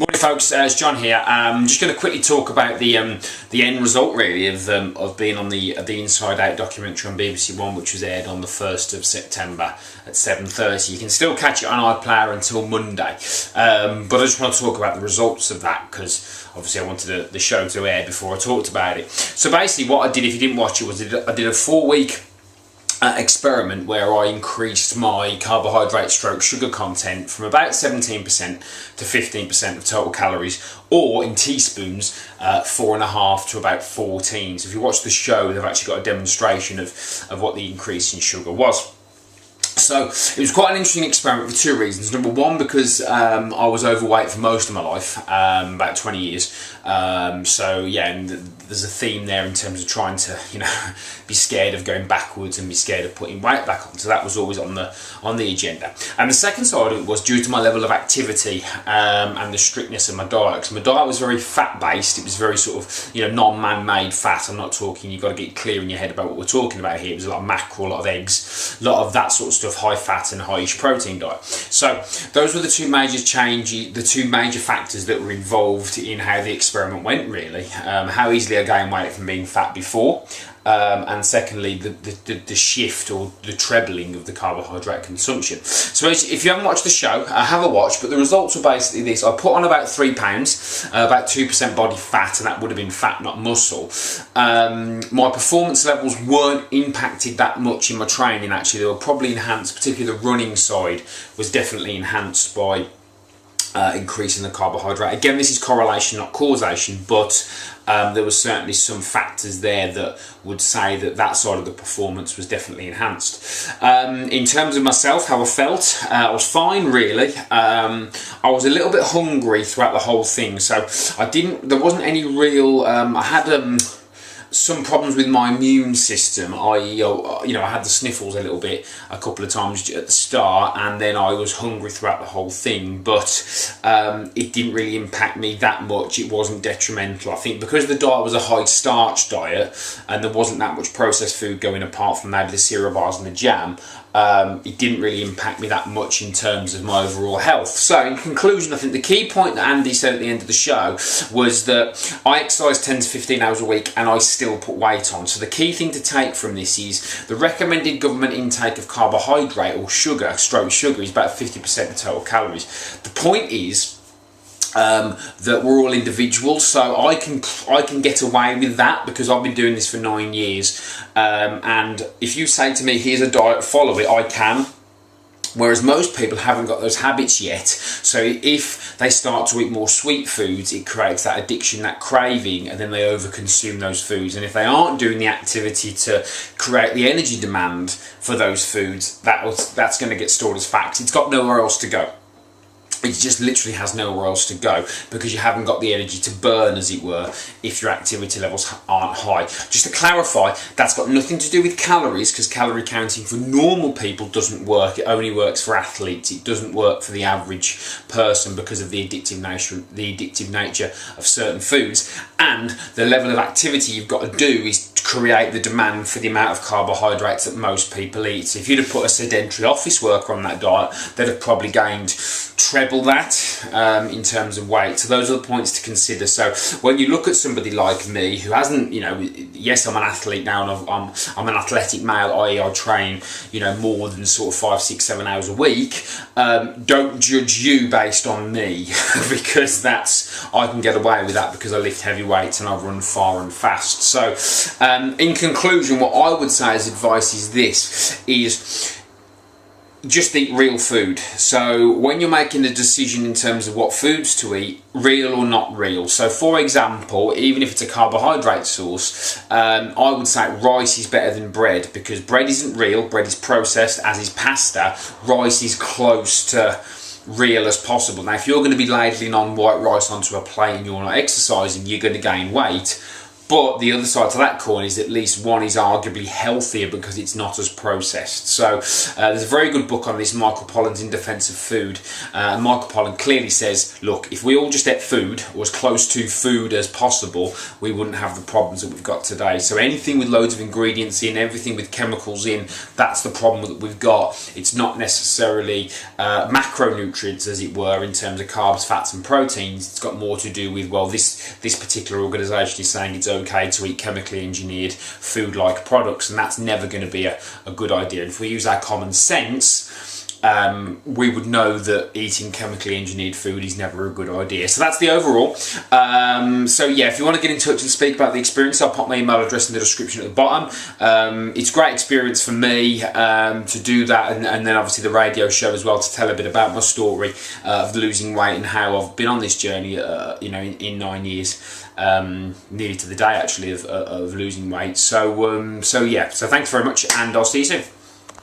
Morning folks, it's John here. I'm just going to quickly talk about the end result really of being on the Inside Out documentary on BBC1, which was aired on the 1st of September at 7:30. You can still catch it on iPlayer until Monday, but I just want to talk about the results of that because obviously I wanted the show to air before I talked about it. So basically what I did, if you didn't watch it, was I did a 4-week experiment where I increased my carbohydrate stroke sugar content from about 17% to 15% of total calories, or in teaspoons 4.5 to about 14. So if you watch the show, they've actually got a demonstration of what the increase in sugar was. So it was quite an interesting experiment for two reasons. Number one, because I was overweight for most of my life, about 20 years. So yeah, and there's a theme there in terms of trying to, be scared of going backwards and be scared of putting weight back on. So that was always on the agenda. And the second side of it was due to my level of activity and the strictness of my diet. Because my diet was very fat-based. It was very sort of, non-man-made fat. I'm not talking, you've got to get clear in your head about what we're talking about here. It was a lot of mackerel, a lot of eggs, a lot of that sort of stuff, high fat and high protein diet. So those were the two major changes, the two major factors that were involved in how the experiment went really. How easily I gained weight from being fat before, and secondly the shift or the trebling of the carbohydrate consumption. So if you haven't watched the show, have a watch, but the results were basically this. I put on about 3 pounds, about 2% body fat, and that would have been fat, not muscle. My performance levels weren't impacted that much in my training actually. They were probably enhanced, particularly the running side was definitely enhanced by increasing the carbohydrate. Again, this is correlation, not causation, but there was certainly some factors there that would say that side of the performance was definitely enhanced. In terms of myself, how I felt, I was fine really. I was a little bit hungry throughout the whole thing, so there wasn't any real, I had some problems with my immune system. I had the sniffles a little bit a couple of times at the start, and then I was hungry throughout the whole thing, but it didn't really impact me that much. It wasn't detrimental. I think because the diet was a high starch diet and there wasn't that much processed food going apart from maybe the cereal bars and the jam, it didn't really impact me that much in terms of my overall health. So in conclusion, I think the key point that Andy said at the end of the show was that I exercise 10 to 15 hours a week and I still put weight on. So the key thing to take from this is the recommended government intake of carbohydrate or sugar is about 50% of total calories. The point is that we're all individuals, so I can get away with that because I've been doing this for 9 years, and if you say to me here's a diet, follow it, I can. Whereas most people haven't got those habits yet, so if they start to eat more sweet foods, it creates that addiction, that craving, and then they overconsume those foods. And if they aren't doing the activity to create the energy demand for those foods, that's going to get stored as fat. It's got nowhere else to go. It just literally has nowhere else to go because you haven't got the energy to burn, as it were, if your activity levels aren't high. Just to clarify, that's got nothing to do with calories, because calorie counting for normal people doesn't work. It only works for athletes. It doesn't work for the average person because of the addictive nature of certain foods. And the level of activity you've got to do is to create the demand for the amount of carbohydrates that most people eat. So if you'd have put a sedentary office worker on that diet, they'd have probably gained treble that in terms of weight. So those are the points to consider. So when you look at somebody like me who hasn't, yes, I'm an athlete now and I'm an athletic male, i.e. I train, more than sort of 5, 6, 7 hours a week, don't judge you based on me because I can get away with that because I lift heavy weights and I run far and fast. So in conclusion, what I would say as advice is just eat real food. So when you're making a decision in terms of what foods to eat, real or not real. So for example, even if it's a carbohydrate source, I would say rice is better than bread because bread isn't real, bread is processed, as is pasta. Rice is close to real as possible. Now if you're going to be ladling on white rice onto a plate and you're not exercising, you're going to gain weight. But the other side to that coin is at least one is arguably healthier because it's not as processed. So there's a very good book on this, Michael Pollan's In Defence of Food. Michael Pollan clearly says, look, if we all just ate food, or as close to food as possible, we wouldn't have the problems that we've got today. So anything with loads of ingredients in, everything with chemicals in, that's the problem that we've got. It's not necessarily macronutrients, as it were, in terms of carbs, fats and proteins. It's got more to do with, well, this particular organisation is saying it's okay to eat chemically engineered food-like products, and that's never going to be a good idea. And if we use our common sense, we would know that eating chemically engineered food is never a good idea. So that's the overall. So yeah, if you want to get in touch and speak about the experience, I'll pop my email address in the description at the bottom. It's a great experience for me to do that, and then obviously the radio show as well, to tell a bit about my story of losing weight and how I've been on this journey, you know, in 9 years. Nearly to the day actually of losing weight. So yeah, so thanks very much, and I'll see you soon.